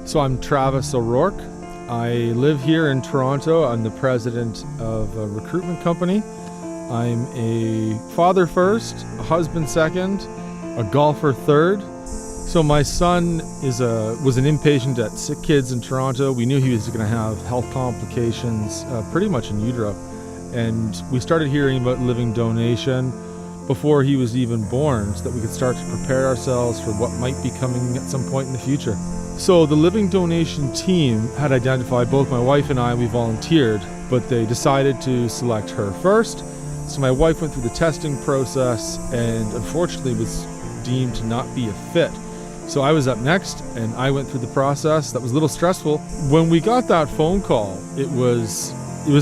So I'm Travis O'Rourke. I live here in Toronto. I'm the president of a recruitment company. I'm a father first, a husband second, a golfer third. So my son was an inpatient at Sick Kids in Toronto. We knew he was going to have health complications pretty much in utero. And we started hearing about living donation before he was even born so that we could start to prepare ourselves for what might be coming at some point in the future. So the living donation team had identified, both my wife and I, we volunteered, but they decided to select her first. So my wife went through the testing process and unfortunately was deemed to not be a fit. So I was up next and I went through the process. That was a little stressful. When we got that phone call, it was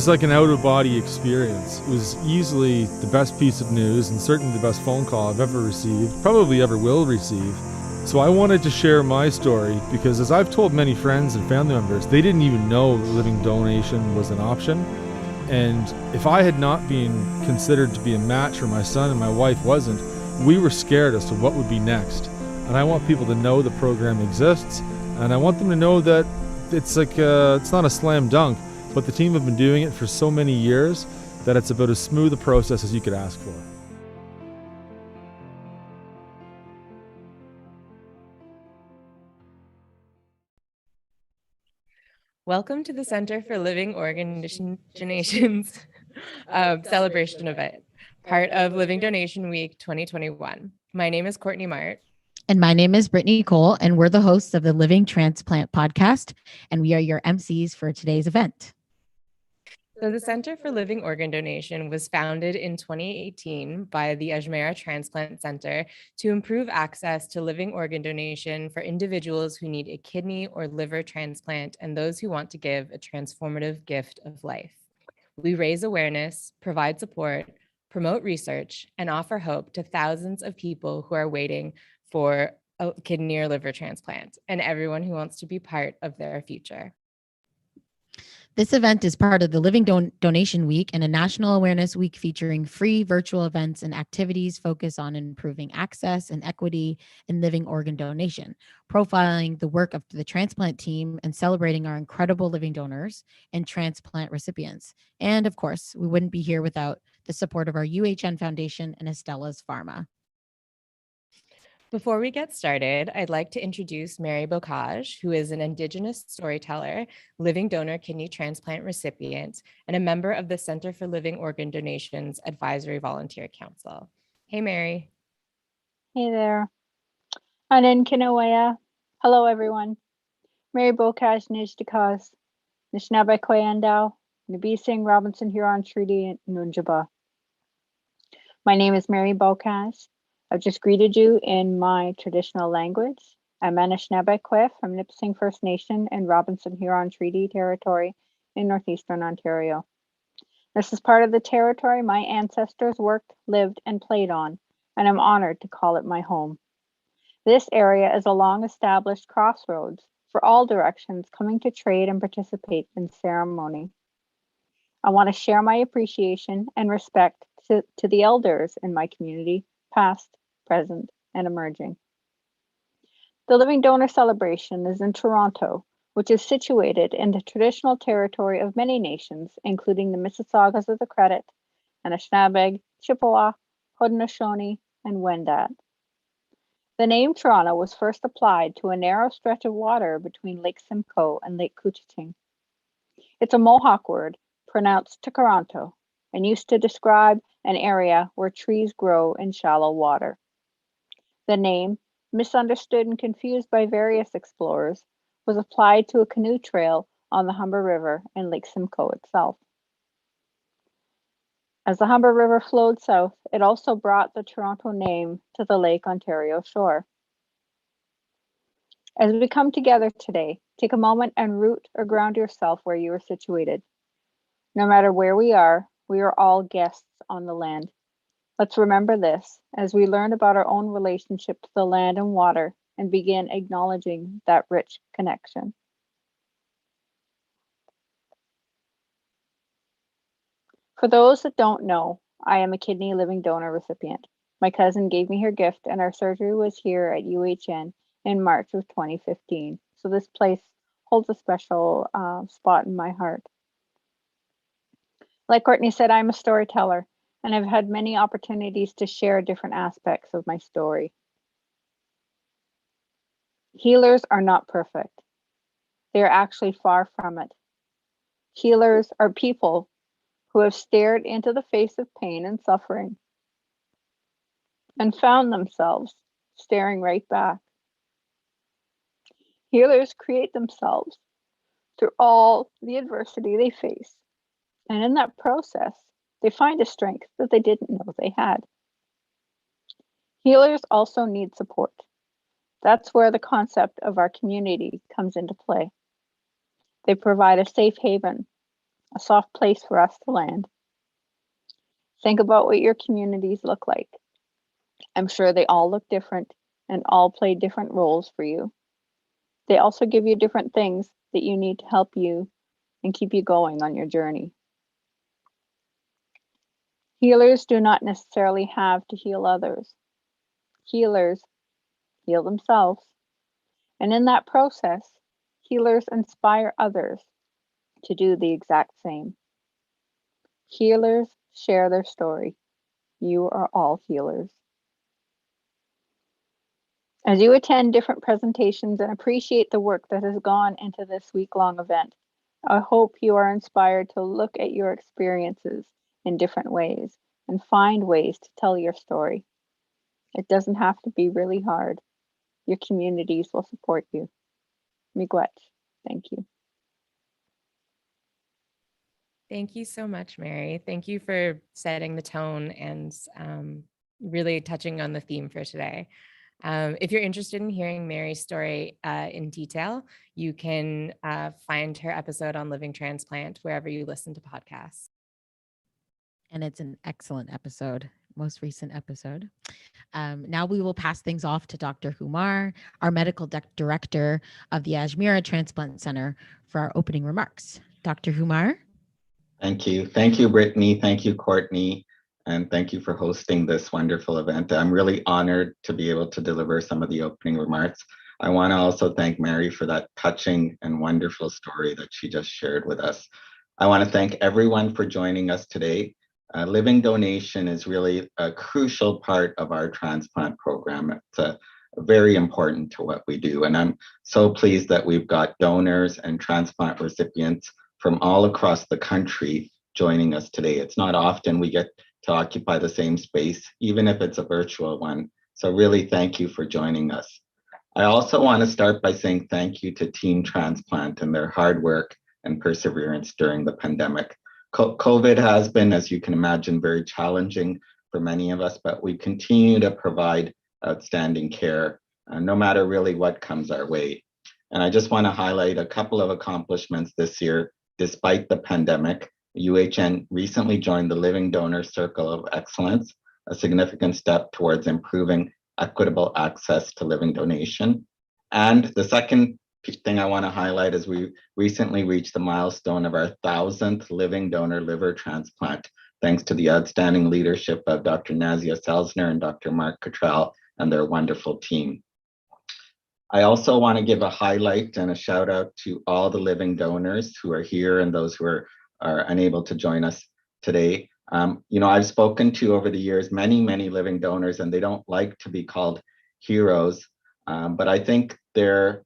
like an out-of-body experience. It was easily the best piece of news and certainly the best phone call I've ever received, probably ever will receive. So I wanted to share my story because, as I've told many friends and family members, they didn't even know that living donation was an option. And if I had not been considered to be a match for my son and my wife wasn't, we were scared as to what would be next. And I want people to know the program exists, and I want them to know that it's not a slam dunk, but the team have been doing it for so many years that it's about as smooth a process as you could ask for. Welcome to the Center for Living Organ Donation's celebration event, part of Living Donation Week 2021. My name is Courtney Mart. And my name is Brittany Cole, and we're the hosts of the Living Transplant podcast, and we are your MCs for today's event. So the Center for Living Organ Donation was founded in 2018 by the Ajmera Transplant Center to improve access to living organ donation for individuals who need a kidney or liver transplant and those who want to give a transformative gift of life. We raise awareness, provide support, promote research, and offer hope to thousands of people who are waiting for a kidney or liver transplant and everyone who wants to be part of their future. This event is part of the Living Donation Week and a national awareness week featuring free virtual events and activities focused on improving access and equity in living organ donation, profiling the work of the transplant team and celebrating our incredible living donors and transplant recipients. And of course, we wouldn't be here without the support of our UHN Foundation and Estella's Pharma. Before we get started, I'd like to introduce Mary Bocage, who is an Indigenous storyteller, living donor kidney transplant recipient, and a member of the Center for Living Organ Donation's Advisory Volunteer Council. Hey, Mary. Hey there. Anan Kinawaya. Hello, everyone. Mary Bocage Nijdakas, Nishnaba Koyandao, Nabising Robinson Huron Treaty Nunjaba. My name is Mary Bocage. I've just greeted you in my traditional language. I'm Anishinaabeg from Nipissing First Nation and Robinson Huron Treaty Territory in northeastern Ontario. This is part of the territory my ancestors worked, lived, and played on, and I'm honored to call it my home. This area is a long-established crossroads for all directions coming to trade and participate in ceremony. I want to share my appreciation and respect to the elders in my community, past, present, and emerging. The Living Donor Celebration is in Toronto, which is situated in the traditional territory of many nations, including the Mississaugas of the Credit, Anishinaabeg, Chippewa, Haudenosaunee, and Wendat. The name Toronto was first applied to a narrow stretch of water between Lake Simcoe and Lake Couchiching. It's a Mohawk word, pronounced Toronto, and used to describe an area where trees grow in shallow water. The name, misunderstood and confused by various explorers, was applied to a canoe trail on the Humber River and Lake Simcoe itself. As the Humber River flowed south, it also brought the Toronto name to the Lake Ontario shore. As we come together today, take a moment and root or ground yourself where you are situated. No matter where we are all guests on the land. Let's remember this as we learn about our own relationship to the land and water and begin acknowledging that rich connection. For those that don't know, I am a kidney living donor recipient. My cousin gave me her gift and our surgery was here at UHN in March of 2015. So this place holds a special spot in my heart. Like Courtney said, I'm a storyteller, and I've had many opportunities to share different aspects of my story. Healers are not perfect. They are actually far from it. Healers are people who have stared into the face of pain and suffering and found themselves staring right back. Healers create themselves through all the adversity they face. And in that process, they find a strength that they didn't know they had. Healers also need support. That's where the concept of our community comes into play. They provide a safe haven, a soft place for us to land. Think about what your communities look like. I'm sure they all look different and all play different roles for you. They also give you different things that you need to help you and keep you going on your journey. Healers do not necessarily have to heal others. Healers heal themselves. And in that process, healers inspire others to do the exact same. Healers share their story. You are all healers. As you attend different presentations and appreciate the work that has gone into this week-long event, I hope you are inspired to look at your experiences in different ways and find ways to tell your story. It doesn't have to be really hard. Your communities will support you. Miigwech. Thank you. Thank you so much, Mary. Thank you for setting the tone and really touching on the theme for today. If you're interested in hearing Mary's story in detail, you can find her episode on living transplant wherever you listen to podcasts. And it's an excellent episode, most recent episode. Now we will pass things off to Dr. Humar, our medical director of the Ajmera Transplant Center, for our opening remarks. Dr. Humar? Thank you. Thank you, Brittany. Thank you, Courtney. And thank you for hosting this wonderful event. I'm really honored to be able to deliver some of the opening remarks. I want to also thank Mary for that touching and wonderful story that she just shared with us. I want to thank everyone for joining us today. Living donation is really a crucial part of our transplant program. It's very important to what we do. And I'm so pleased that we've got donors and transplant recipients from all across the country joining us today. It's not often we get to occupy the same space, even if it's a virtual one. So really, thank you for joining us. I also want to start by saying thank you to Team Transplant and their hard work and perseverance during the pandemic. COVID has been, as you can imagine, very challenging for many of us, but we continue to provide outstanding care, no matter really what comes our way. And I just want to highlight a couple of accomplishments this year. Despite the pandemic, UHN recently joined the Living Donor Circle of Excellence, a significant step towards improving equitable access to living donation. And the second thing I want to highlight is we recently reached the milestone of our 1,000th living donor liver transplant, thanks to the outstanding leadership of Dr. Nazia Selzner and Dr. Mark Cottrell and their wonderful team. I also want to give a highlight and a shout out to all the living donors who are here and those who are unable to join us today. I've spoken to over the years many living donors, and they don't like to be called heroes, but I think they're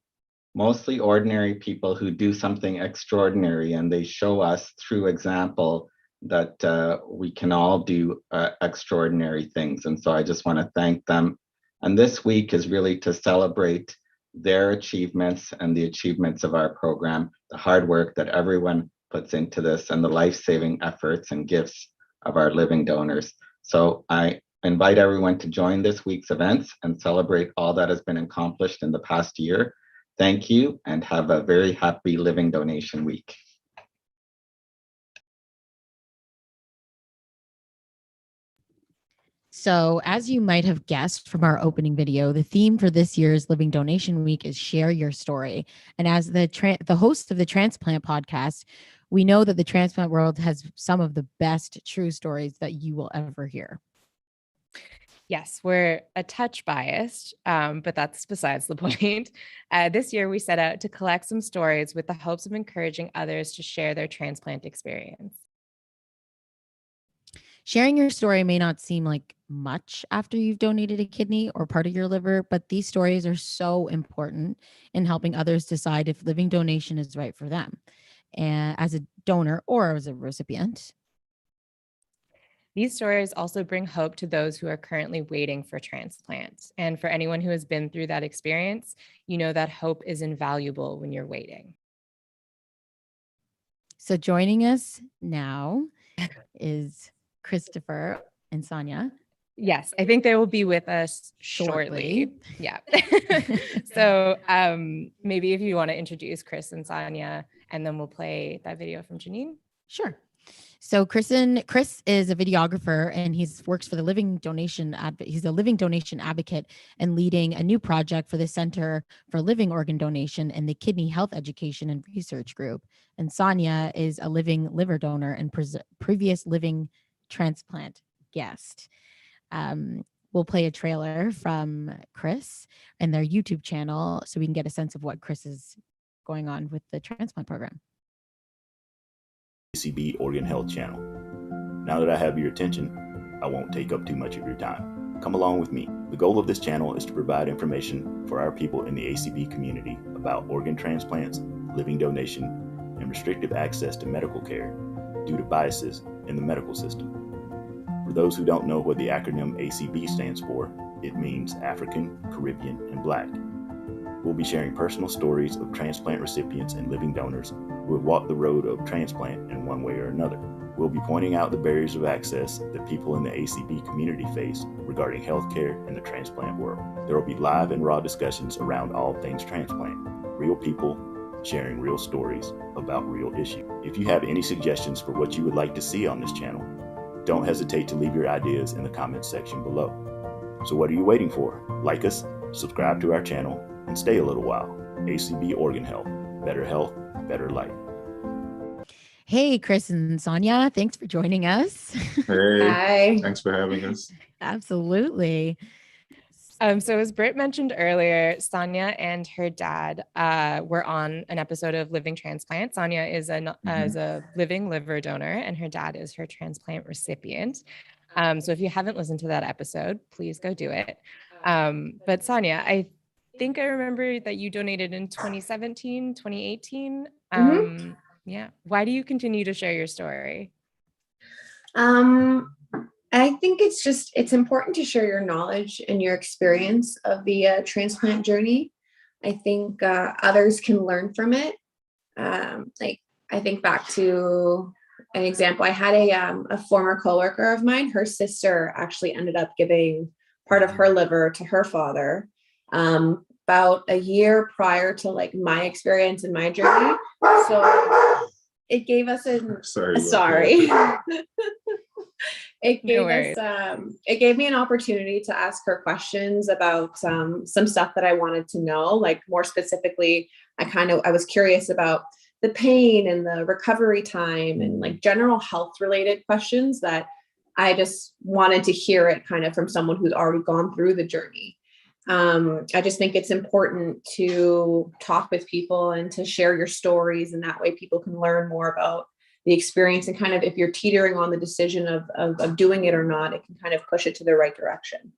mostly ordinary people who do something extraordinary, and they show us through example that we can all do extraordinary things. And so I just want to thank them. And this week is really to celebrate their achievements and the achievements of our program, the hard work that everyone puts into this, and the life-saving efforts and gifts of our living donors. So I invite everyone to join this week's events and celebrate all that has been accomplished in the past year. Thank you, and have a very happy Living Donation Week. So, as you might have guessed from our opening video, the theme for this year's Living Donation Week is Share Your Story. And as the host of the Transplant podcast, we know that the transplant world has some of the best true stories that you will ever hear. Yes, we're a touch biased, but that's besides the point. This year, we set out to collect some stories with the hopes of encouraging others to share their transplant experience. Sharing your story may not seem like much after you've donated a kidney or part of your liver, but these stories are so important in helping others decide if living donation is right for them, and as a donor or as a recipient. These stories also bring hope to those who are currently waiting for transplants. And for anyone who has been through that experience, you know that hope is invaluable when you're waiting. So joining us now is Christopher and Sonia. Yes, I think they will be with us shortly. Yeah. So maybe if you want to introduce Chris and Sonia, and then we'll play that video from Janine. Sure. So Chris is a videographer, and he's works for the Living Donation. He's a living donation advocate and leading a new project for the Center for Living Organ Donation and the Kidney Health Education and Research Group. And Sonia is a living liver donor and previous living transplant guest. We'll play a trailer from Chris and their YouTube channel so we can get a sense of what Chris is going on with the transplant program. ACB Organ Health channel. Now that I have your attention, I won't take up too much of your time. Come along with me. The goal of this channel is to provide information for our people in the ACB community about organ transplants, living donation, and restrictive access to medical care due to biases in the medical system. For those who don't know what the acronym ACB stands for, it means African, Caribbean, and Black. We'll be sharing personal stories of transplant recipients and living donors who have walked the road of transplant in one way or another. We'll be pointing out the barriers of access that people in the ACB community face regarding healthcare and the transplant world. There will be live and raw discussions around all things transplant, real people sharing real stories about real issues. If you have any suggestions for what you would like to see on this channel, don't hesitate to leave your ideas in the comments section below. So what are you waiting for? Like us, subscribe to our channel, and stay a little while. ACB Organ Health, better health, better life. Hey, Chris and Sonia, thanks for joining us. Hey, Hi. thanks for having us. Absolutely. So as Britt mentioned earlier, Sonia and her dad were on an episode of Living Transplant. Sonia is a living liver donor, and her dad is her transplant recipient. So if you haven't listened to that episode, please go do it. But Sonia, I think I remember that you donated in 2017, 2018. Yeah. Why do you continue to share your story? I think it's important to share your knowledge and your experience of the transplant journey. I think others can learn from it. Like I think back to an example. I had a former coworker of mine. Her sister actually ended up giving part of her liver to her father about a year prior to like my experience and my journey. So it gave us it gave me an opportunity to ask her questions about some stuff that I wanted to know. Like more specifically, I was curious about the pain and the recovery time and like general health related questions that I just wanted to hear it kind of from someone who's already gone through the journey. I just think it's important to talk with people and to share your stories, and that way people can learn more about the experience, and kind of if you're teetering on the decision of doing it or not, it can kind of push it to the right direction.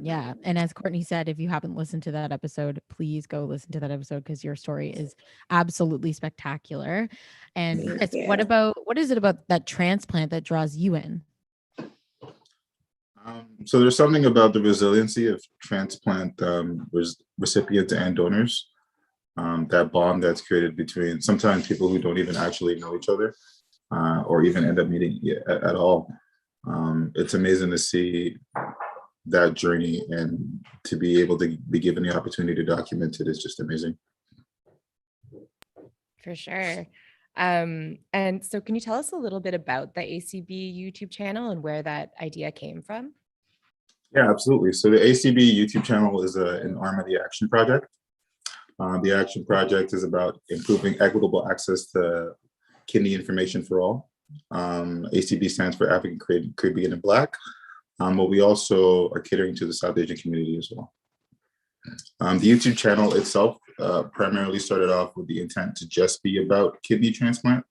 Yeah. And as Courtney said, if you haven't listened to that episode, please go listen to that episode because your story is absolutely spectacular. And Chris, what is it about that transplant that draws you in? So there's something about the resiliency of transplant recipients and donors, that bond that's created between sometimes people who don't even actually know each other or even end up meeting at all. It's amazing to see that journey, and to be able to be given the opportunity to document it is just amazing. For sure. And so can you tell us a little bit about the ACB YouTube channel and where that idea came from? Yeah, absolutely. So the ACB YouTube channel is an arm of the Action Project. The Action Project is about improving equitable access to kidney information for all. ACB stands for African, Caribbean, and Black. but we also are catering to the South Asian community as well. The YouTube channel itself primarily started off with the intent to just be about kidney transplant.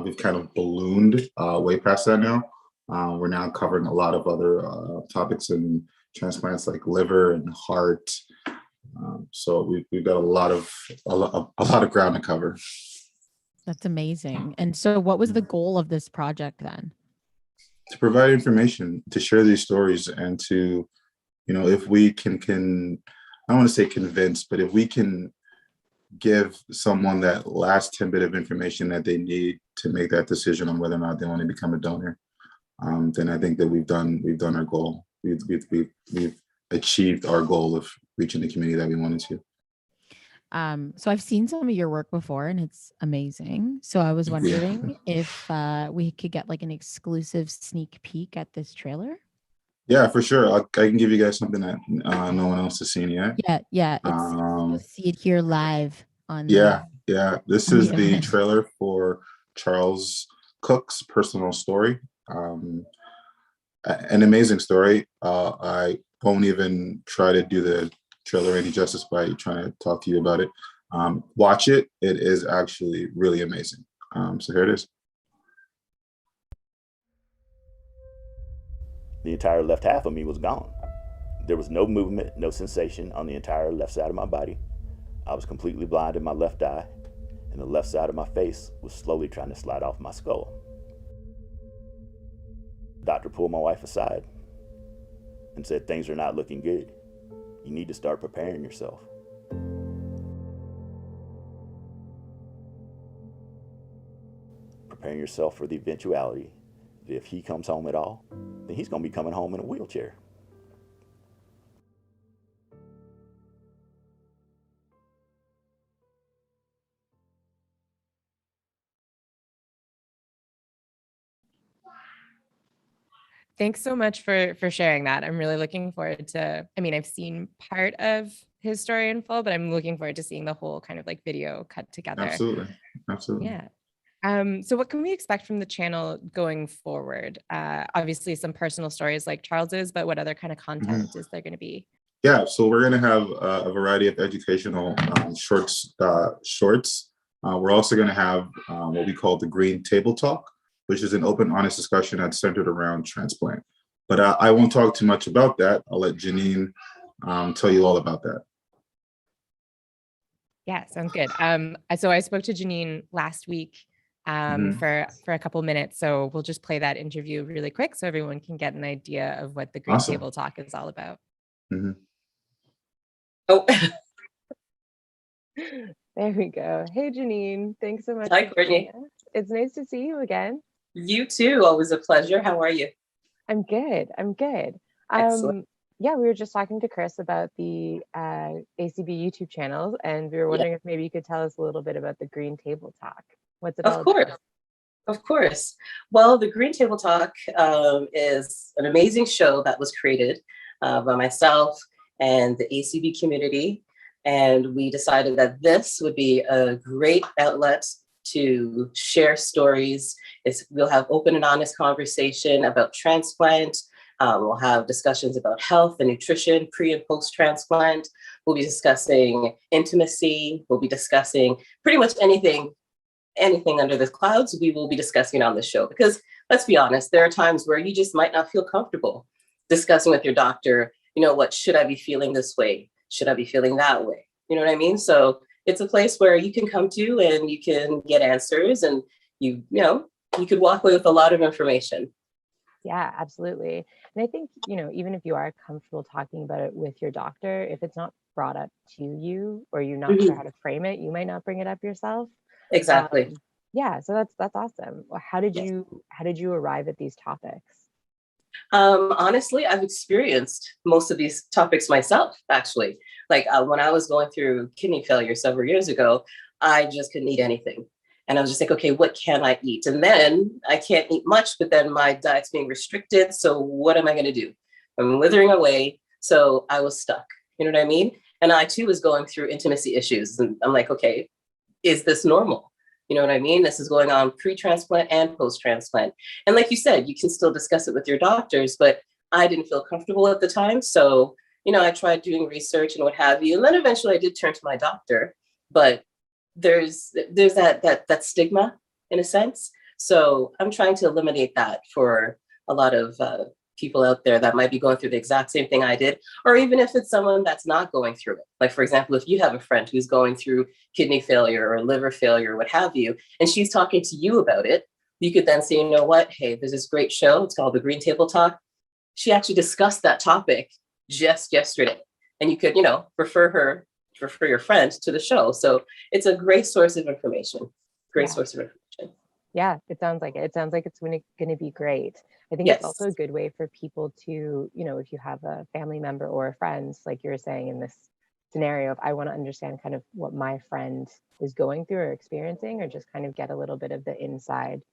We've kind of ballooned way past that now. We're now covering a lot of other topics in transplants like liver and heart. So we've got a lot of ground to cover. That's amazing. And so what was the goal of this project then? To provide information, to share these stories, and to, if we can I don't want to say convince, but if we can give someone that last tidbit of information that they need to make that decision on whether or not they want to become a donor, then I think that we've done our goal. We've achieved our goal of reaching the community that we wanted to. So I've seen some of your work before and it's amazing. So I was wondering if we could get like an exclusive sneak peek at this trailer. Yeah, for sure. I can give you guys something that no one else has seen yet. Yeah. You'll see it here live on. Yeah. This is the trailer for Charles Cook's personal story. An amazing story. I won't even try to do the trailer any justice by trying to talk to you about it. Watch it. It is actually really amazing. So here it is. The entire left half of me was gone. There was no movement, no sensation on the entire left side of my body. I was completely blind in my left eye, and the left side of my face was slowly trying to slide off my skull. The doctor pulled my wife aside and said, "Things are not looking good. You need to start preparing yourself." Preparing yourself for the eventuality that if he comes home at all, then he's going to be coming home in a wheelchair. Thanks so much for sharing that. I'm really looking forward to, I've seen part of his story in full, but I'm looking forward to seeing the whole kind of like video cut together. Absolutely. Yeah. So what can we expect from the channel going forward? Obviously some personal stories like Charles's, but what other kind of content is there going to be? Yeah, so we're going to have a variety of educational shorts. We're also going to have what we call the Green Table Talk, which is an open, honest discussion that's centered around transplant. But I won't talk too much about that. I'll let Janine tell you all about that. Yeah, sounds good. So I spoke to Janine last week for a couple minutes. So we'll just play that interview really quick so everyone can get an idea of what the Green Table Talk is all about. Oh, there we go. Hey, Janine. Thanks so much. Hi, Courtney. It's nice to see you again. You too. Always a pleasure. How are you? I'm good. Excellent. Yeah, we were just talking to Chris about the ACB YouTube channels, and we were wondering if maybe you could tell us a little bit about the Green Table Talk. What's it all about? Of course. Well, the Green Table Talk is an amazing show that was created by myself and the ACB community. And we decided that this would be a great outlet to share stories. We'll have open and honest conversation about transplant. We'll have discussions about health and nutrition, pre and post transplant. We'll be discussing intimacy. We'll be discussing pretty much anything under the clouds. We will be discussing on the show, because let's be honest, there are times where you just might not feel comfortable discussing with your doctor, what should I be feeling this way? Should I be feeling that way? You know what I mean? So it's a place where you can come to and you can get answers, and you could walk away with a lot of information. Yeah, absolutely. And I think, even if you are comfortable talking about it with your doctor, if it's not brought up to you or you're not sure how to frame it, you might not bring it up yourself. Exactly. Yeah, so that's awesome. How did you arrive at these topics? Honestly, I've experienced most of these topics myself, actually. Like when I was going through kidney failure several years ago, I just couldn't eat anything. And I was just like, okay, what can I eat? And then I can't eat much, but then my diet's being restricted. So what am I going to do? I'm withering away. So I was stuck. You know what I mean? And I too was going through intimacy issues. And I'm like, okay, is this normal? You know what I mean? This is going on pre-transplant and post-transplant. And like you said, you can still discuss it with your doctors, but I didn't feel comfortable at the time. So, I tried doing research and what have you. And then eventually I did turn to my doctor, but there's that stigma in a sense. So I'm trying to eliminate that for a lot of people out there that might be going through the exact same thing I did, or even if it's someone that's not going through it. Like, for example, if you have a friend who's going through kidney failure or liver failure, or what have you, and she's talking to you about it, you could then say, you know what, hey, there's this great show. It's called The Green Table Talk. She actually discussed that topic just yesterday. And you could, refer your friend to the show. So it's a great source of information. Great source of information. Yeah, it sounds like it. It sounds like it's going to be great. I think it's also a good way for people to, if you have a family member or a friend, like you were saying in this scenario, if I want to understand kind of what my friend is going through or experiencing, or just kind of get a little bit of the inside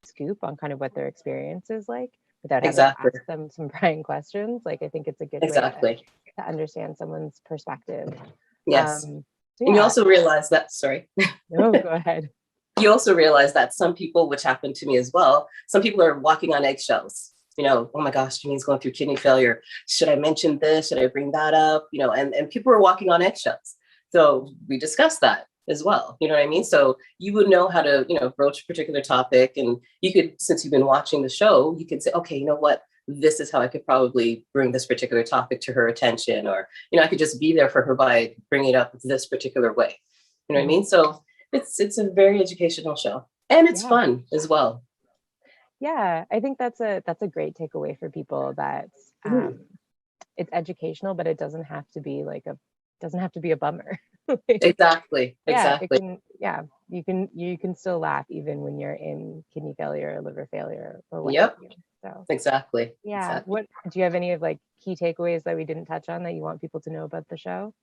scoop on kind of what their experience is like without having to ask them some prying questions. Like, I think it's a good way to understand someone's perspective. Yes. And you also realize that, sorry. No, go ahead. You also realize that some people, which happened to me as well, some people are walking on eggshells. Oh my gosh, Janine's going through kidney failure. Should I mention this? Should I bring that up? And people are walking on eggshells. So we discussed that as well. You know what I mean? So you would know how to, broach a particular topic. And you could, since you've been watching the show, you could say, okay, you know what? This is how I could probably bring this particular topic to her attention. Or, I could just be there for her by bringing it up this particular way. You know what I mean? So it's a very educational show, and it's fun as well. Yeah, I think that's a great takeaway for people, that it's educational, but it doesn't have to be a bummer. Exactly. You can still laugh even when you're in kidney failure or liver failure or what. So exactly. What do you have any of key takeaways that we didn't touch on that you want people to know about the show?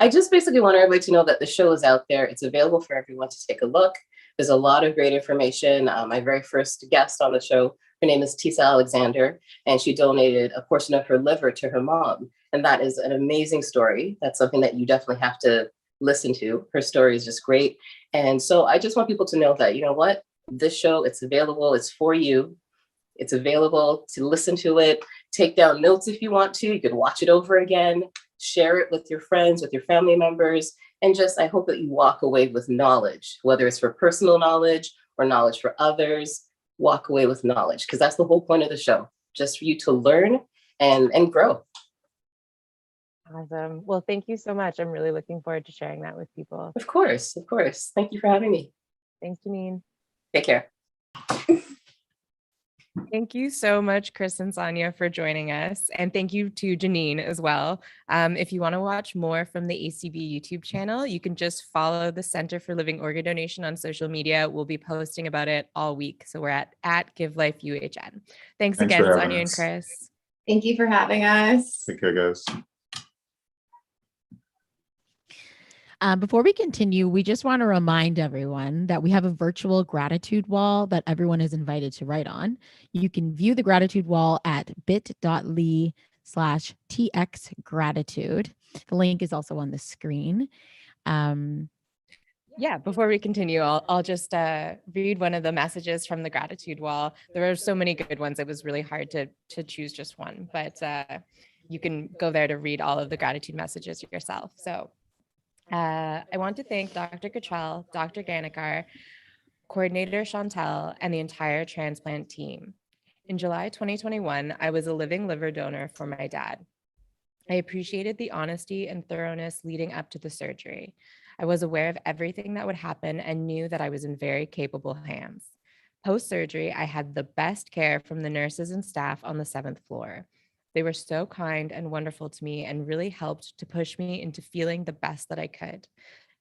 I just basically want everybody to know that the show is out there. It's available for everyone to take a look. There's a lot of great information. My very first guest on the show, her name is Tisa Alexander, and she donated a portion of her liver to her mom. And that is an amazing story. That's something that you definitely have to listen to. Her story is just great. And so I just want people to know that, this show, it's available. It's for you. It's available to listen to it. Take down notes if you want to. You can watch it over again. Share it with your friends, with your family members, and I hope that you walk away with knowledge, whether it's for personal knowledge or knowledge for others. Walk away with knowledge, because that's the whole point of the show, just for you to learn and grow. Awesome. Well, thank you so much. I'm really looking forward to sharing that with people. Of course. Thank you for having me. Thanks, Janine. Take care. Thank you so much, Chris and Sonia, for joining us. And thank you to Janine as well. If you want to watch more from the ACB YouTube channel, you can just follow the Center for Living Organ Donation on social media. We'll be posting about it all week. So we're at givelifeUHN. Thanks again, Sonia and Chris. Thank you for having us. Take care, guys. Before we continue, we just want to remind everyone that we have a virtual gratitude wall that everyone is invited to write on. You can view the gratitude wall at bit.ly/txgratitude. The link is also on the screen. Before we continue, I'll just read one of the messages from the gratitude wall. There are so many good ones. It was really hard to choose just one, but you can go there to read all of the gratitude messages yourself. So I want to thank Dr. Cottrell, Dr. Ganikar, Coordinator Chantel, and the entire transplant team. In July 2021, I was a living liver donor for my dad. I appreciated the honesty and thoroughness leading up to the surgery. I was aware of everything that would happen and knew that I was in very capable hands. Post-surgery, I had the best care from the nurses and staff on the 7th floor. They were so kind and wonderful to me and really helped to push me into feeling the best that I could.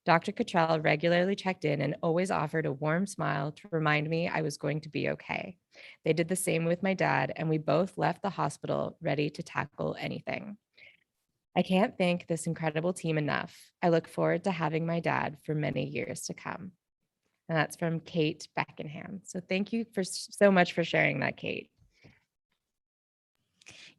Dr. Cottrell regularly checked in and always offered a warm smile to remind me I was going to be okay. They did the same with my dad, and we both left the hospital ready to tackle anything. I can't thank this incredible team enough. I look forward to having my dad for many years to come. And that's from Kate Beckenham. So thank you so much for sharing that, Kate.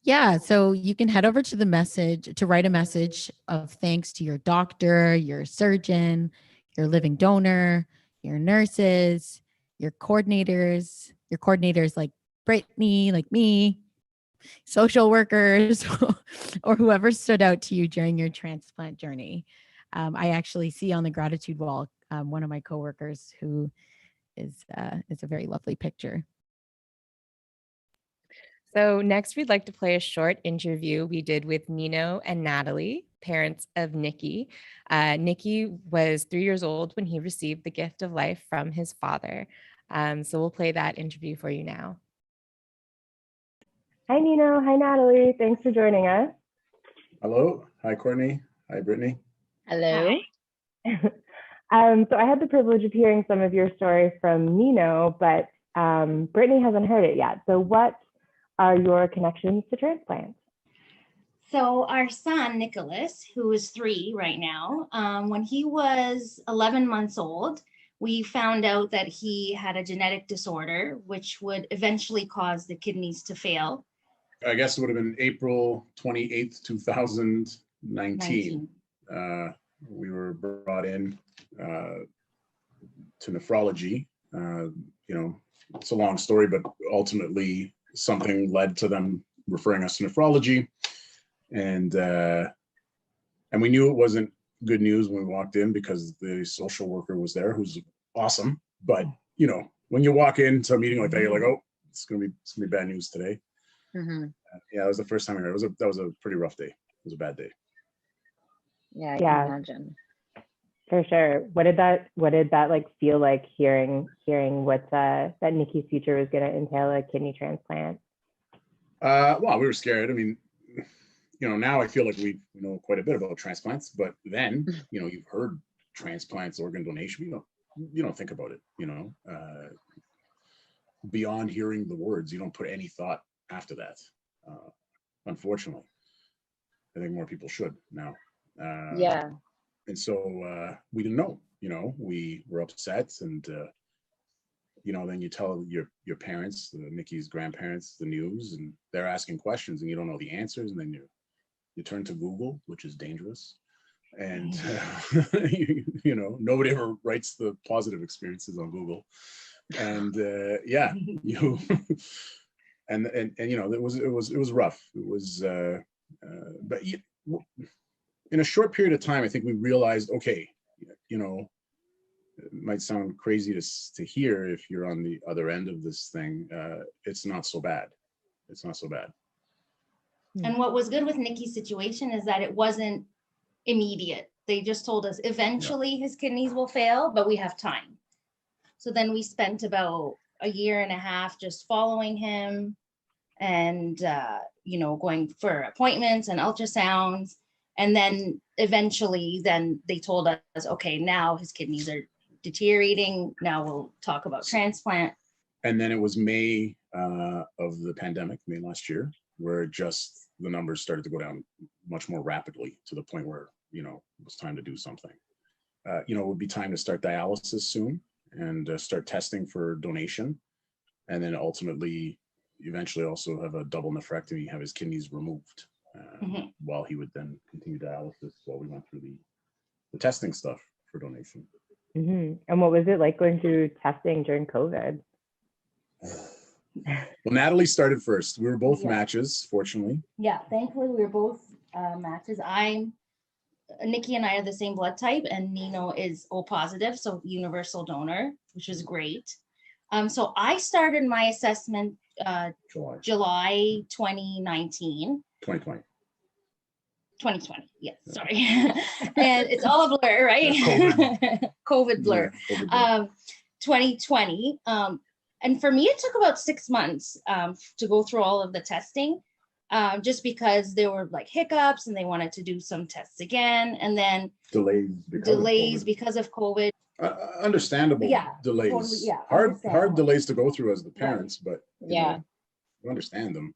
Yeah, so you can head over to the message to write a message of thanks to your doctor, your surgeon, your living donor, your nurses, your coordinators like Brittany, like me, social workers, or whoever stood out to you during your transplant journey. I actually see on the gratitude wall one of my coworkers who is a very lovely picture. So next, we'd like to play a short interview we did with Nino and Natalie, parents of Nikki. Nikki was 3 years old when he received the gift of life from his father. So we'll play that interview for you now. Hi, Nino. Hi, Natalie. Thanks for joining us. Hello. Hi, Courtney. Hi, Brittany. Hello. So I had the privilege of hearing some of your story from Nino, but Brittany hasn't heard it yet. So what are your connections to transplants? So our son, Nicholas, who is 3 right now, when he was 11 months old, we found out that he had a genetic disorder, which would eventually cause the kidneys to fail. I guess it would have been April 28th, 2019. We were brought in to nephrology. It's a long story, but ultimately something led to them referring us to nephrology. And we knew it wasn't good news when we walked in because the social worker was there, who's awesome. But when you walk into a meeting like that, you're like, oh, it's gonna be bad news today. Mm-hmm. Yeah, that was the first time I heard it. That was a pretty rough day. It was a bad day. Yeah, I can imagine. For sure. What did that like feel like hearing what that Nikki's future was going to entail a kidney transplant? Well, we were scared. I mean, now I feel like we know quite a bit about transplants, but then, you've heard transplants, organ donation, you don't think about it, beyond hearing the words, you don't put any thought after that. Unfortunately, I think more people should now. Yeah. And so we didn't know, we were upset, and then you tell your parents, Nikki's grandparents, the news, and they're asking questions and you don't know the answers, and then you turn to Google, which is dangerous, and nobody ever writes the positive experiences on Google, and you and it was rough. It was but in a short period of time, I think we realized, okay, it might sound crazy to hear if you're on the other end of this thing. It's not so bad. It's not so bad. And what was good with Nikki's situation is that it wasn't immediate. They just told us eventually his kidneys will fail, but we have time. So then we spent about a year and a half just following him and, going for appointments and ultrasounds. And then eventually they told us, okay, now his kidneys are deteriorating. Now we'll talk about transplant. And then it was May of the pandemic, May last year, where just the numbers started to go down much more rapidly to the point where, it was time to do something. It would be time to start dialysis soon and start testing for donation. And then ultimately, eventually also have a double nephrectomy, have his kidneys removed. While he would then continue dialysis while we went through the testing stuff for donation. Mm-hmm. And what was it like going through testing during COVID? Well, Natalie started first. We were both matches, fortunately. Yeah, thankfully we were both matches. Nikki and I are the same blood type, and Nino is O positive, so universal donor, which was great. So I started my assessment July 2019. 2020, yes, sorry. And it's all a blur, right? COVID blur. Yeah, COVID blur. 2020. And for me, it took about 6 months to go through all of the testing, just because there were like hiccups and they wanted to do some tests again. And then delays because of COVID. Understandable delays. Totally, hard delays to go through as the parents, but you understand them.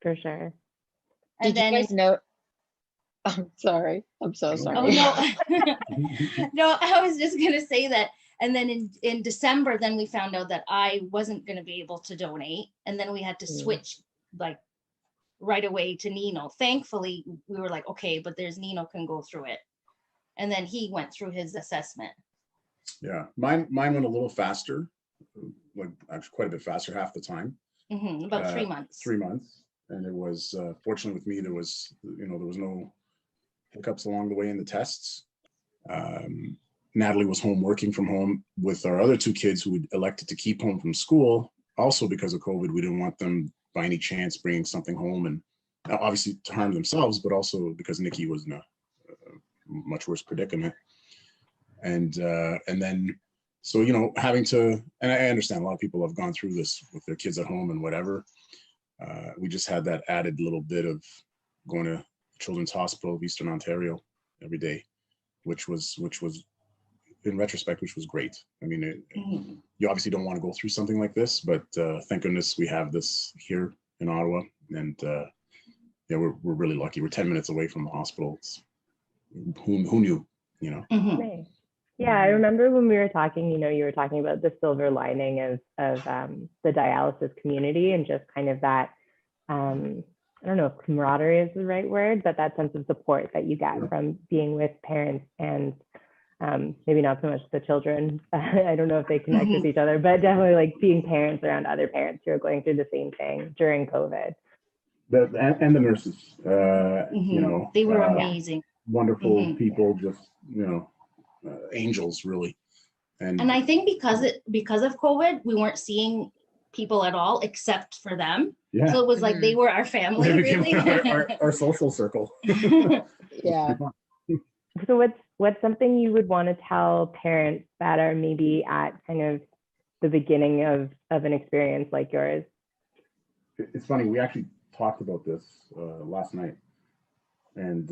For sure. And Did you guys know? I'm sorry. I'm so sorry. Oh, no. No, I was just going to say that. And then in December, then we found out that I wasn't going to be able to donate. And then we had to switch like right away to Nino. Thankfully, we were like, okay, but there's Nino can go through it. And then he went through his assessment. Yeah, mine went a little faster, like actually quite a bit faster half the time. About 3 months. 3 months. And it was, fortunately with me, there was no hiccups along the way in the tests. Natalie was home working from home with our other two kids who had elected to keep home from school. Also because of COVID, we didn't want them by any chance bringing something home and obviously to harm themselves, but also because Nikki was in a much worse predicament. And then, so, having to, and I understand a lot of people have gone through this with their kids at home and whatever. We just had that added little bit of going to Children's Hospital of Eastern Ontario every day, which was in retrospect, which was great. I mean, you obviously don't want to go through something like this, but thank goodness we have this here in Ottawa. And yeah, we're really lucky. We're 10 minutes away from the hospital. Who knew, Nice. Yeah, I remember when we were talking, you were talking about the silver lining of the dialysis community and just kind of that, I don't know if camaraderie is the right word, but that sense of support that you get from being with parents and maybe not so much the children. I don't know if they connect with each other, but definitely like being parents around other parents who are going through the same thing during COVID. And the nurses, they were amazing. Wonderful people, just, angels really. And I think because of COVID, we weren't seeing people at all except for them. Yeah. So it was like they were our family, really. our social circle. Yeah. So what's something you would want to tell parents that are maybe at kind of the beginning of an experience like yours? It's funny, we actually talked about this last night, and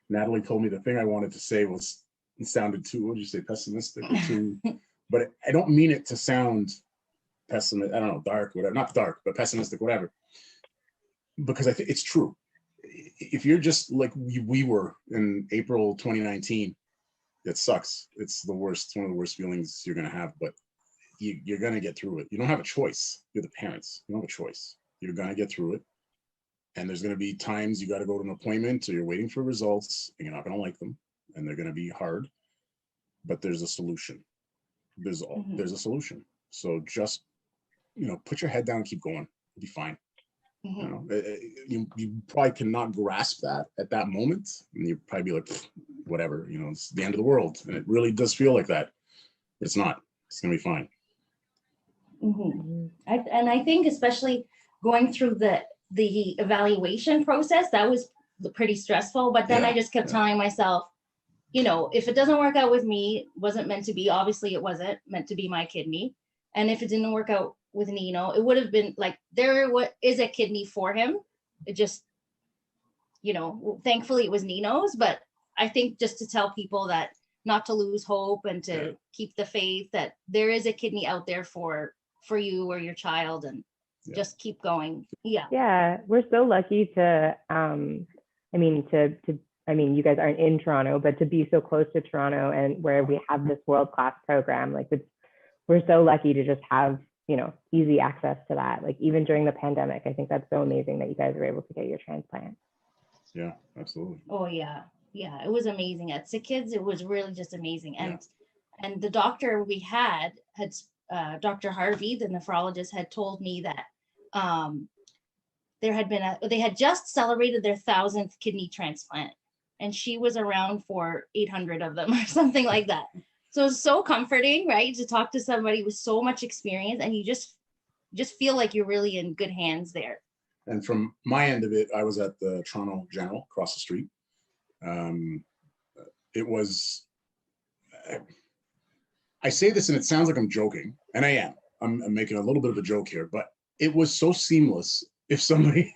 Natalie told me the thing I wanted to say it sounded too, what did you say, pessimistic or too, but I don't mean it to sound pessimistic, I don't know, dark, whatever, not dark, but pessimistic, whatever, because I think it's true. If you're just like we were in April 2019, it sucks. It's the worst, one of the worst feelings you're going to have, but you're going to get through it. You don't have a choice. You're the parents. You don't have a choice. You're going to get through it. And there's going to be times you got to go to an appointment or you're waiting for results and you're not going to like them and they're going to be hard, but there's a solution. There's a solution. So just, put your head down and keep going. You'll be fine. You probably cannot grasp that at that moment, and you probably be like, whatever, it's the end of the world, and it really does feel like that, but it's not. It's gonna be fine. And I think especially going through the evaluation process, that was pretty stressful. But then I just kept telling myself, if it doesn't work out with me, wasn't meant to be. Obviously, it wasn't meant to be my kidney, and if it didn't work out with Nino, it would have been like, there is a kidney for him. It just, thankfully it was Nino's, but I think just to tell people that not to lose hope and to keep the faith that there is a kidney out there for you or your child, and just keep going. Yeah, we're so lucky to you guys aren't in Toronto, but to be so close to Toronto and where we have this world-class program, like we're so lucky to just have easy access to that. Like even during the pandemic, I think that's so amazing that you guys were able to get your transplant. Yeah, absolutely. Oh yeah, it was amazing at Sick Kids. It was really just amazing, and the doctor we had Dr. Harvey, the nephrologist, had told me that they had just celebrated their 1,000th kidney transplant, and she was around for 800 of them or something like that. So it's so comforting, right? To talk to somebody with so much experience, and you just feel like you're really in good hands there. And from my end of it, I was at the Toronto General across the street. It was, I say this and it sounds like I'm joking, and I am. I'm making a little bit of a joke here, but it was so seamless. If somebody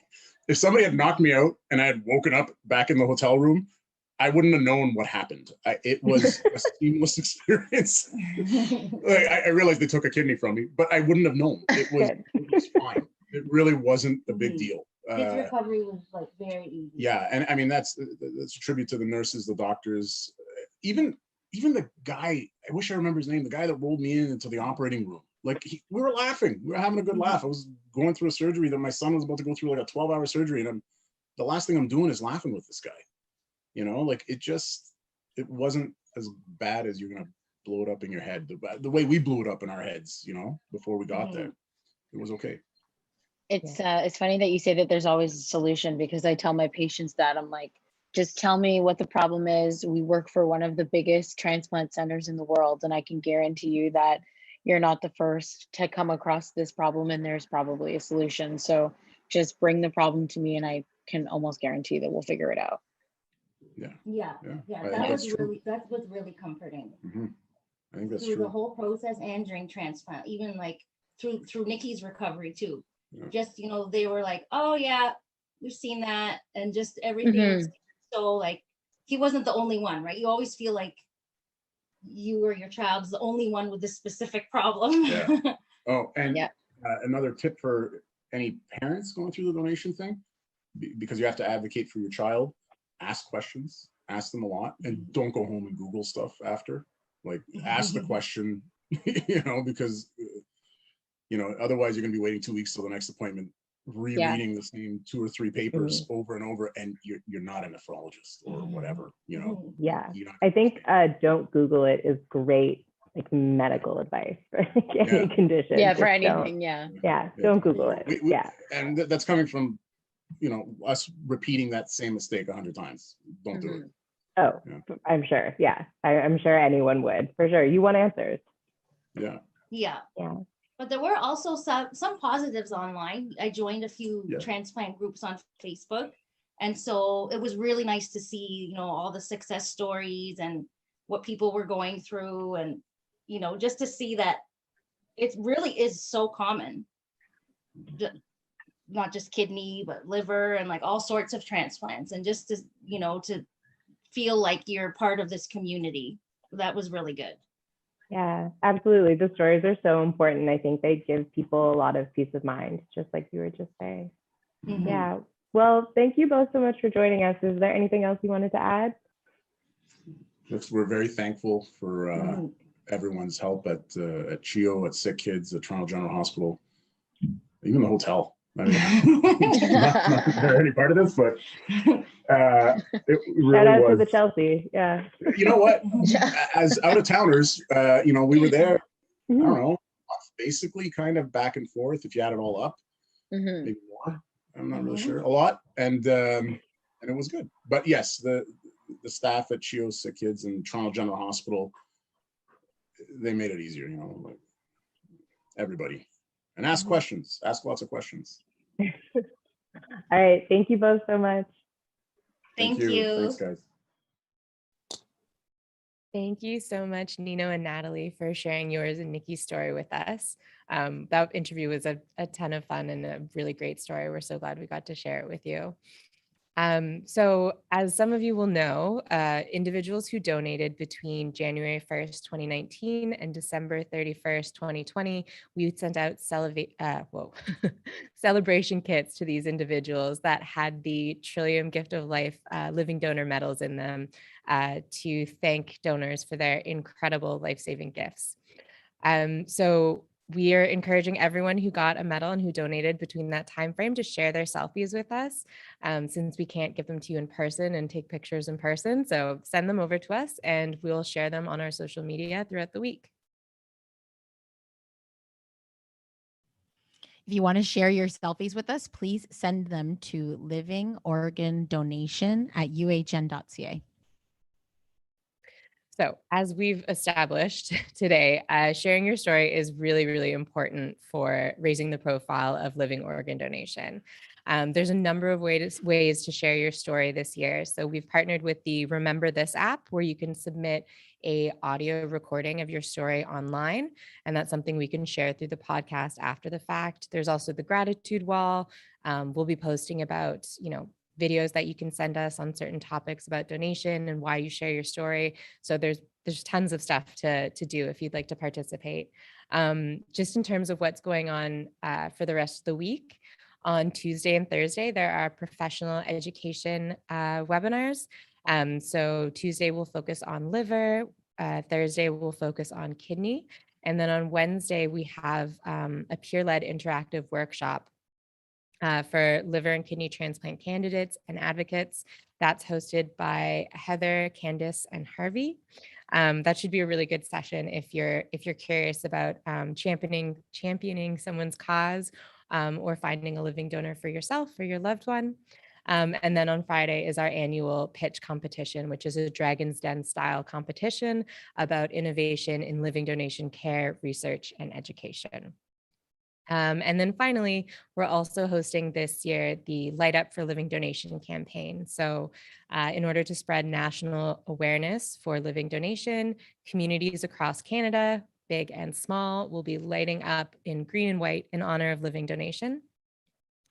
had knocked me out and I had woken up back in the hotel room, I wouldn't have known what happened. It was a seamless experience. I realized they took a kidney from me, but I wouldn't have known. It was fine. It really wasn't a big deal. His recovery was like very easy. Yeah, and I mean that's a tribute to the nurses, the doctors, even the guy. I wish I remember his name. The guy that rolled me into the operating room. Like we were laughing. We were having a good laugh. I was going through a surgery that my son was about to go through, like a 12-hour surgery, and the last thing I'm doing is laughing with this guy. Like it wasn't as bad as you're gonna blow it up in your head. The way we blew it up in our heads, before we got there, it was okay. It's funny that you say that there's always a solution, because I tell my patients that I'm like, just tell me what the problem is. We work for one of the biggest transplant centers in the world, and I can guarantee you that you're not the first to come across this problem, and there's probably a solution. So just bring the problem to me and I can almost guarantee that we'll figure it out. Yeah. I think That that's was true. really, that was really comforting I think that's through the true. whole process and during transplant, even like through Nikki's recovery too. Yeah. Just, they were like, oh yeah, we've seen that. And just everything was so like, he wasn't the only one, right? You always feel like you or your child's the only one with this specific problem. Yeah. Oh, and another tip for any parents going through the donation thing, because you have to advocate for your child, ask questions, ask them a lot, and don't go home and Google stuff after. Like, ask the question, because, otherwise you're going to be waiting 2 weeks till the next appointment, rereading the same 2 or 3 papers over and over, and you're not a nephrologist or whatever, Yeah, I think don't Google it is great, like medical advice for any condition. Yeah, for Just anything. don't Google it. And that's coming from, us repeating that same mistake 100 times. Don't do it. Oh, I'm sure. Yeah, I'm sure anyone would, for sure. You want answers. Yeah. But there were also some positives online. I joined a few transplant groups on Facebook. And so it was really nice to see, all the success stories and what people were going through, and, just to see that it really is so common. Not just kidney, but liver and like all sorts of transplants, and just to, to feel like you're part of this community. That was really good. Yeah, absolutely. The stories are so important. I think they give people a lot of peace of mind, just like you were just saying. Yeah. Well, thank you both so much for joining us. Is there anything else you wanted to add? We're very thankful for everyone's help at CHEO, at Sick Kids, at Toronto General Hospital, even the hotel. I mean, not any part of this, but it really shout out was. to the Chelsea. Yeah. You know what? As out of towners, we were there. I don't know, basically kind of back and forth. If you add it all up, maybe more. I'm not really sure. A lot, and it was good. But yes, the staff at CHEO, Sick Kids, and Toronto General Hospital, they made it easier. Like everybody. And ask questions. Ask lots of questions. All right. Thank you both so much. Thank you. Thanks, guys. Thank you so much, Nino and Natalie, for sharing yours and Nikki's story with us. That interview was a ton of fun and a really great story. We're so glad we got to share it with you. So as some of you will know, individuals who donated between January 1st, 2019 and December 31st, 2020, we sent out celebration kits to these individuals that had the Trillium Gift of Life Living Donor medals in them to thank donors for their incredible life-saving gifts. So we are encouraging everyone who got a medal and who donated between that time frame to share their selfies with us, since we can't give them to you in person and take pictures in person. So send them over to us and we'll share them on our social media throughout the week. If you want to share your selfies with us, please send them to livingorgandonation@uhn.ca. So as we've established today, sharing your story is really, really important for raising the profile of living organ donation. There's a number of ways to share your story this year. So we've partnered with the Remember This app, where you can submit an audio recording of your story online. And that's something we can share through the podcast after the fact. There's also the gratitude wall. We'll be posting about, videos that you can send us on certain topics about donation and why you share your story. So there's tons of stuff to do if you'd like to participate. Just in terms of what's going on for the rest of the week, on Tuesday and Thursday, there are professional education webinars. So Tuesday we'll focus on liver, Thursday we'll focus on kidney, and then on Wednesday we have a peer-led interactive workshop for liver and kidney transplant candidates and advocates. That's hosted by Heather, Candice, and Harvey. That should be a really good session if you're curious about championing someone's cause, or finding a living donor for yourself or your loved one. And then on Friday is our annual pitch competition, which is a Dragon's Den style competition about innovation in living donation care, research, and education. And then finally, we're also hosting this year the Light Up for Living Donation campaign. So in order to spread national awareness for living donation, communities across Canada, big and small, will be lighting up in green and white in honor of living donation.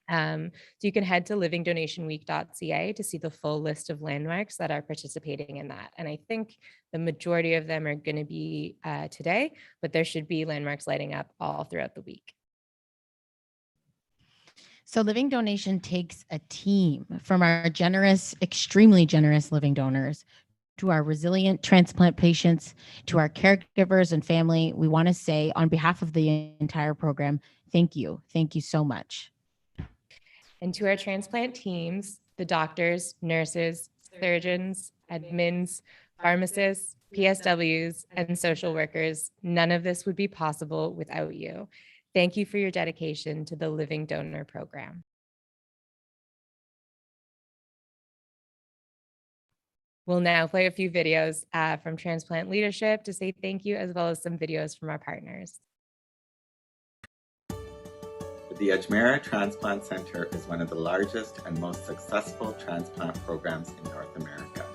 So you can head to livingdonationweek.ca to see the full list of landmarks that are participating in that. And I think the majority of them are going to be today, but there should be landmarks lighting up all throughout the week. So living donation takes a team, from our generous, extremely generous living donors to our resilient transplant patients, to our caregivers and family. We want to say, on behalf of the entire program, thank you. Thank you so much. And to our transplant teams, the doctors, nurses, surgeons, admins, pharmacists, PSWs, and social workers, none of this would be possible without you. Thank you for your dedication to the Living Donor Program. We'll now play a few videos from transplant leadership to say thank you, as well as some videos from our partners. The Ajmera Transplant Center is one of the largest and most successful transplant programs in North America.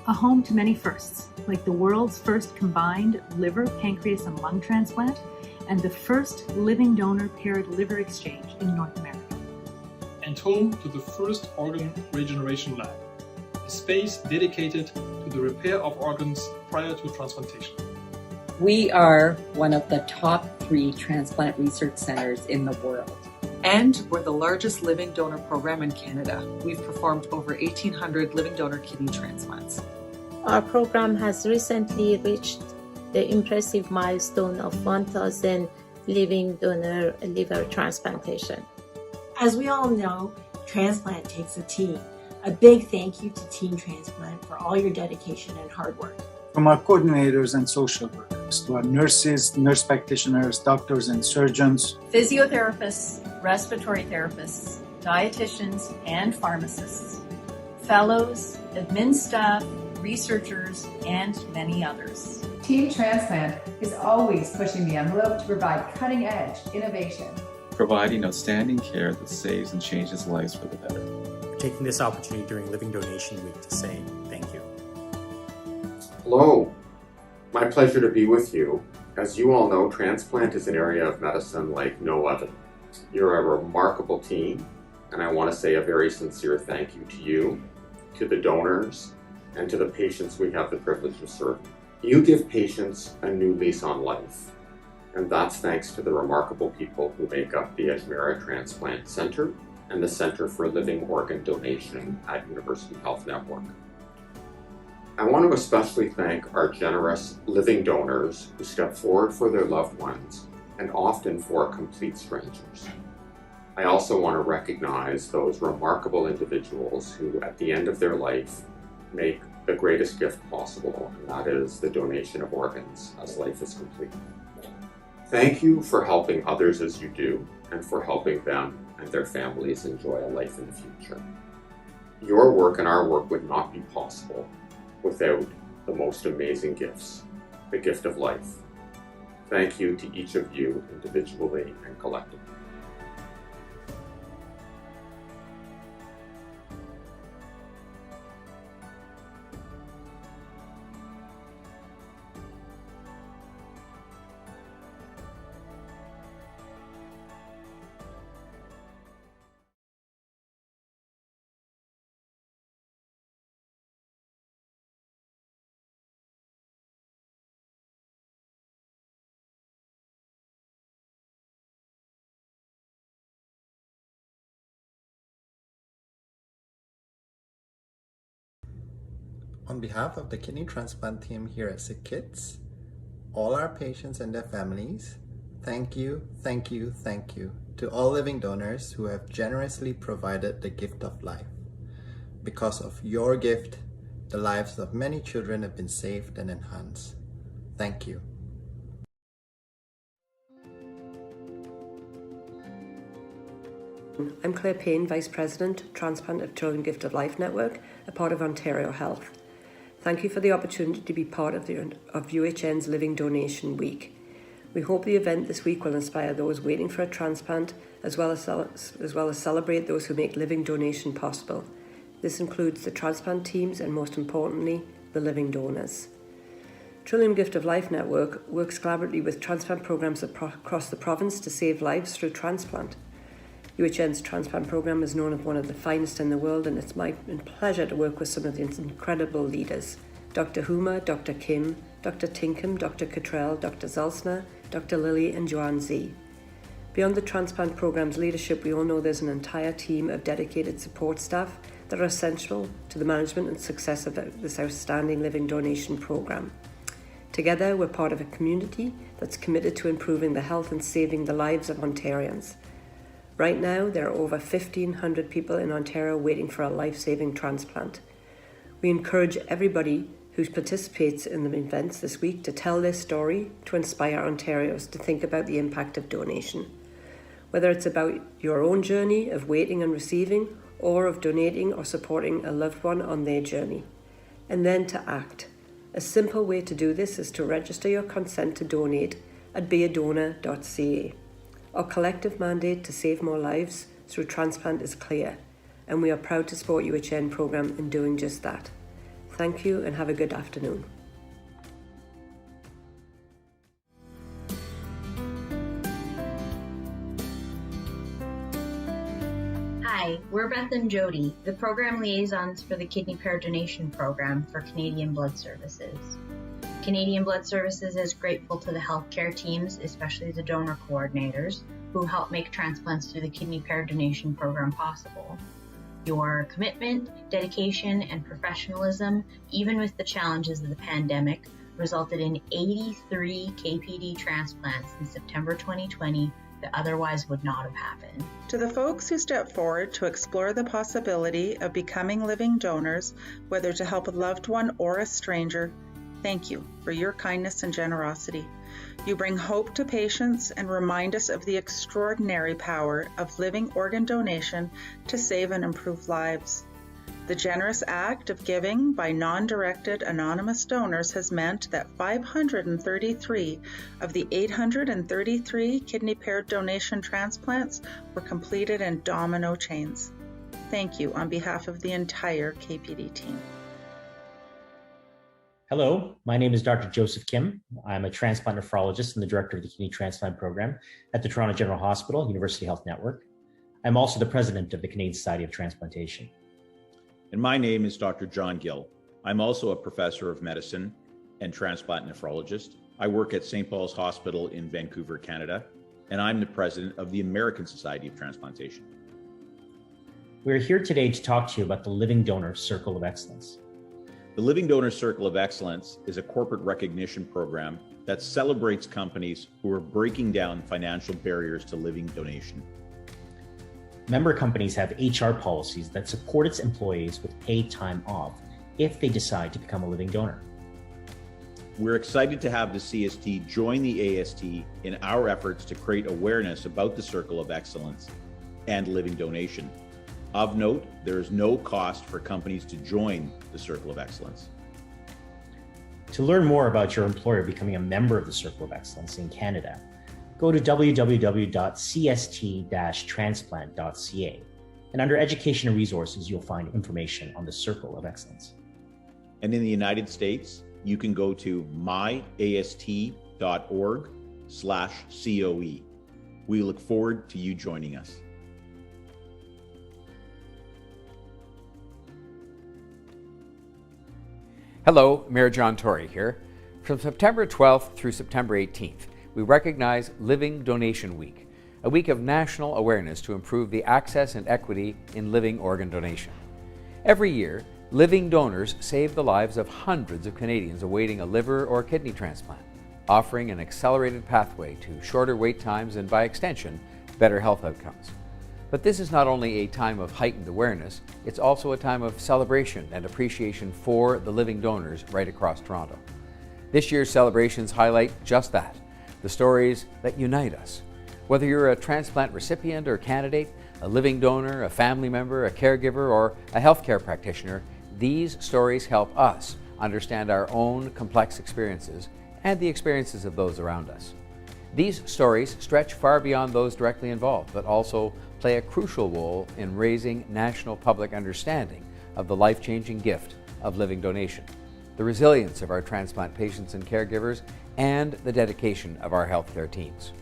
A home to many firsts, like the world's first combined liver, pancreas, and lung transplant, and the first living donor paired liver exchange in North America. And home to the first organ regeneration lab, a space dedicated to the repair of organs prior to transplantation. We are one of the top 3 transplant research centers in the world. And we're the largest living donor program in Canada. We've performed over 1,800 living donor kidney transplants. Our program has recently reached the impressive milestone of 1,000 living donor liver transplantation. As we all know, transplant takes a team. A big thank you to Team Transplant for all your dedication and hard work. From our coordinators and social workers, to our nurses, nurse practitioners, doctors and surgeons, physiotherapists, respiratory therapists, dietitians and pharmacists, fellows, admin staff, researchers, and many others. Team Transplant is always pushing the envelope to provide cutting-edge innovation, providing outstanding care that saves and changes lives for the better. For taking this opportunity during Living Donation Week to say thank you. Hello, my pleasure to be with you. As you all know, transplant is an area of medicine like no other. You're a remarkable team, and I want to say a very sincere thank you to you, to the donors, and to the patients we have the privilege of serving. You give patients a new lease on life, and that's thanks to the remarkable people who make up the Ajmera Transplant Center and the Center for Living Organ Donation at University Health Network. I want to especially thank our generous living donors who step forward for their loved ones and often for complete strangers. I also want to recognize those remarkable individuals who, at the end of their life, make the greatest gift possible, and that is the donation of organs as life is complete. Thank you for helping others as you do, and for helping them and their families enjoy a life in the future. Your work and our work would not be possible without the most amazing gifts, the gift of life. Thank you to each of you individually and collectively. On behalf of the kidney transplant team here at Sick Kids, all our patients and their families, thank you, thank you, thank you to all living donors who have generously provided the gift of life. Because of your gift, the lives of many children have been saved and enhanced. Thank you. I'm Claire Payne, Vice President, Transplant of Children Gift of Life Network, a part of Ontario Health. Thank you for the opportunity to be part of UHN's Living Donation Week. We hope the event this week will inspire those waiting for a transplant, as well as celebrate those who make living donation possible. This includes the transplant teams and, most importantly, the living donors. Trillium Gift of Life Network works collaboratively with transplant programs across the province to save lives through transplant. UHN's transplant program is known as one of the finest in the world, and it's my pleasure to work with some of these incredible leaders. Dr. Huma, Dr. Kim, Dr. Tinkham, Dr. Cottrell, Dr. Zalsner, Dr. Lilly, and Joanne Z. Beyond the transplant program's leadership, we all know there's an entire team of dedicated support staff that are essential to the management and success of this outstanding living donation program. Together, we're part of a community that's committed to improving the health and saving the lives of Ontarians. Right now, there are over 1,500 people in Ontario waiting for a life-saving transplant. We encourage everybody who participates in the events this week to tell their story to inspire Ontarians to think about the impact of donation. Whether it's about your own journey of waiting and receiving, or of donating or supporting a loved one on their journey. And then to act. A simple way to do this is to register your consent to donate at beadonor.ca. Our collective mandate to save more lives through transplant is clear, and we are proud to support UHN program in doing just that. Thank you and have a good afternoon. Hi, we're Beth and Jody, the program liaisons for the Kidney Pair Donation Program for Canadian Blood Services. Canadian Blood Services is grateful to the healthcare teams, especially the donor coordinators, who help make transplants through the Kidney Pair Donation Program possible. Your commitment, dedication, and professionalism, even with the challenges of the pandemic, resulted in 83 KPD transplants in September 2020 that otherwise would not have happened. To the folks who stepped forward to explore the possibility of becoming living donors, whether to help a loved one or a stranger, thank you for your kindness and generosity. You bring hope to patients and remind us of the extraordinary power of living organ donation to save and improve lives. The generous act of giving by non-directed anonymous donors has meant that 533 of the 833 kidney pair donation transplants were completed in domino chains. Thank you on behalf of the entire KPD team. Hello, my name is Dr. Joseph Kim. I'm a transplant nephrologist and the director of the kidney transplant program at the Toronto General Hospital, University Health Network. I'm also the president of the Canadian Society of Transplantation. And my name is Dr. John Gill. I'm also a professor of medicine and transplant nephrologist. I work at St. Paul's Hospital in Vancouver, Canada, and I'm the president of the American Society of Transplantation. We're here today to talk to you about the Living Donor Circle of Excellence. The Living Donor Circle of Excellence is a corporate recognition program that celebrates companies who are breaking down financial barriers to living donation. Member companies have HR policies that support its employees with paid time off if they decide to become a living donor. We're excited to have the CST join the AST in our efforts to create awareness about the Circle of Excellence and living donation. Of note, there is no cost for companies to join the Circle of Excellence. To learn more about your employer becoming a member of the Circle of Excellence in Canada, go to www.cst-transplant.ca, and under Education and Resources, you'll find information on the Circle of Excellence. And in the United States, you can go to myast.org/COE. We look forward to you joining us. Hello, Mayor John Tory here. From September 12th through September 18th, we recognize Living Donation Week, a week of national awareness to improve the access and equity in living organ donation. Every year, living donors save the lives of hundreds of Canadians awaiting a liver or kidney transplant, offering an accelerated pathway to shorter wait times and, by extension, better health outcomes. But this is not only a time of heightened awareness, it's also a time of celebration and appreciation for the living donors right across Toronto. This year's celebrations highlight just that, the stories that unite us. Whether you're a transplant recipient or candidate, a living donor, a family member, a caregiver, or a healthcare practitioner, these stories help us understand our own complex experiences and the experiences of those around us. These stories stretch far beyond those directly involved, but also play a crucial role in raising national public understanding of the life-changing gift of living donation, the resilience of our transplant patients and caregivers, and the dedication of our healthcare teams.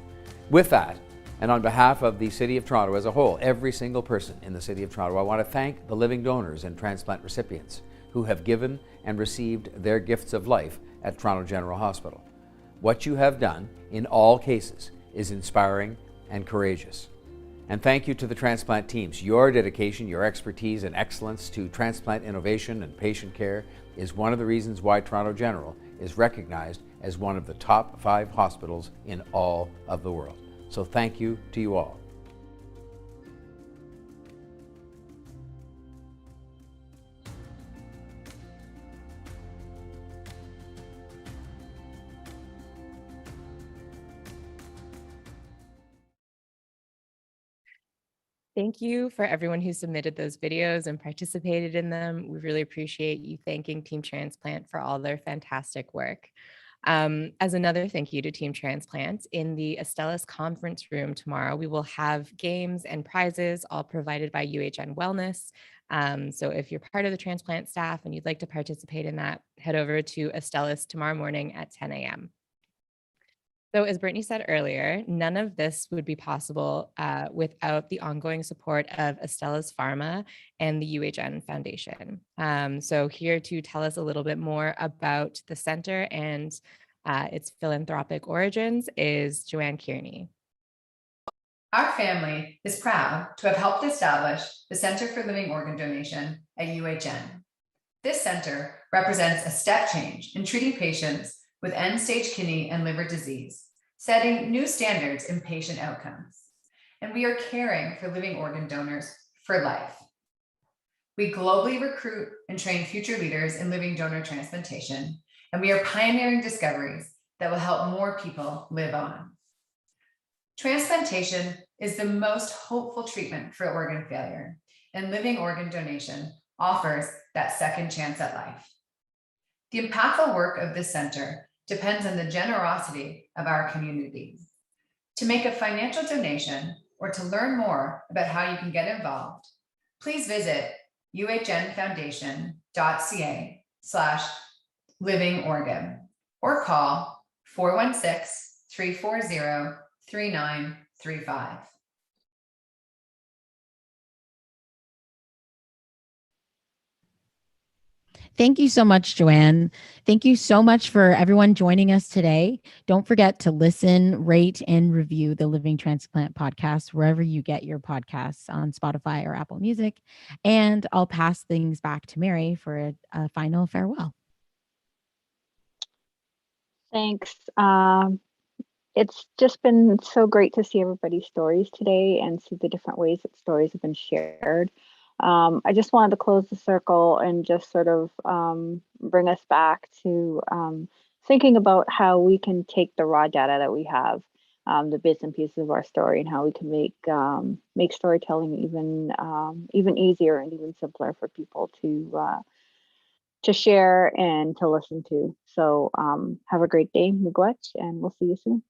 With that, and on behalf of the City of Toronto as a whole, every single person in the City of Toronto, I want to thank the living donors and transplant recipients who have given and received their gifts of life at Toronto General Hospital. What you have done in all cases is inspiring and courageous. And thank you to the transplant teams. Your dedication, your expertise, and excellence to transplant innovation and patient care is one of the reasons why Toronto General is recognized as one of the top 5 hospitals in all of the world. So thank you to you all. Thank you for everyone who submitted those videos and participated in them. We really appreciate you thanking Team Transplant for all their fantastic work. As another thank you to Team Transplant, in the Astellas conference room tomorrow, we will have games and prizes all provided by UHN Wellness. So if you're part of the transplant staff and you'd like to participate in that, head over to Astellas tomorrow morning at 10 a.m. So as Brittany said earlier, none of this would be possible without the ongoing support of Astellas Pharma and the UHN Foundation. So here to tell us a little bit more about the center and its philanthropic origins is Joanne Kearney. Our family is proud to have helped establish the Center for Living Organ Donation at UHN. This center represents a step change in treating patients with end-stage kidney and liver disease, setting new standards in patient outcomes. And we are caring for living organ donors for life. We globally recruit and train future leaders in living donor transplantation, and we are pioneering discoveries that will help more people live on. Transplantation is the most hopeful treatment for organ failure, and living organ donation offers that second chance at life. The impactful work of this center depends on the generosity of our community. To make a financial donation or to learn more about how you can get involved, please visit uhnfoundation.ca/livingorgan or call 416-340-3935. Thank you so much, Joanne. Thank you so much for everyone joining us today. Don't forget to listen, rate, and review the Living Transplant podcast wherever you get your podcasts on Spotify or Apple Music. And I'll pass things back to Mary for a final farewell. Thanks. It's just been so great to see everybody's stories today and see the different ways that stories have been shared. I just wanted to close the circle and just sort of bring us back to thinking about how we can take the raw data that we have, the bits and pieces of our story, and how we can make storytelling even easier and even simpler for people to share and to listen to. So have a great day, miigwech, and we'll see you soon.